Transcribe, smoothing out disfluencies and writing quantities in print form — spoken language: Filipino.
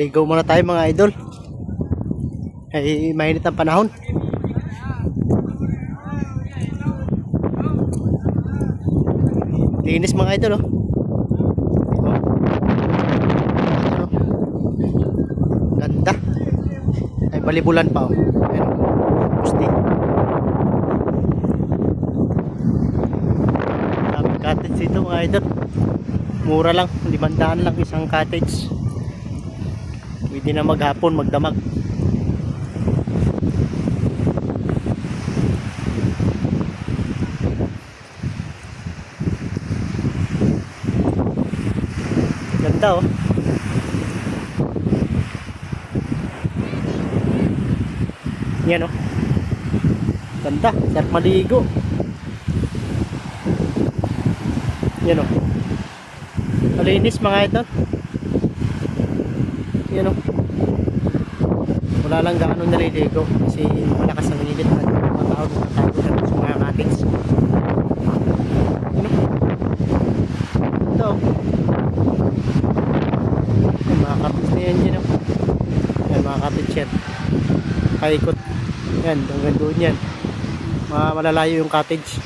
Ligo muna tayo mga idol. Ay mainit ang panahon. Linis mga idol oh. Ganda. Ay balibulan pa oh. Ayan. Gusti. Cottage dito mga idol. Mura lang, 500 lang isang cottage. Pwede na maghapon, magdamag. Ganda oh. Yan oh. Ganda, sarap maligo. Yan oh. Malinis mga idol. Yan o. Wala lang gaano naliligo kasi malakas ang init at matawag na sa mga cottage. Yan o. Ito o. Yan mga cottage na yan dyan o. Yan mga cottage yan. Paikot. Yan hanggang doon yan. Malalayo yung cottage.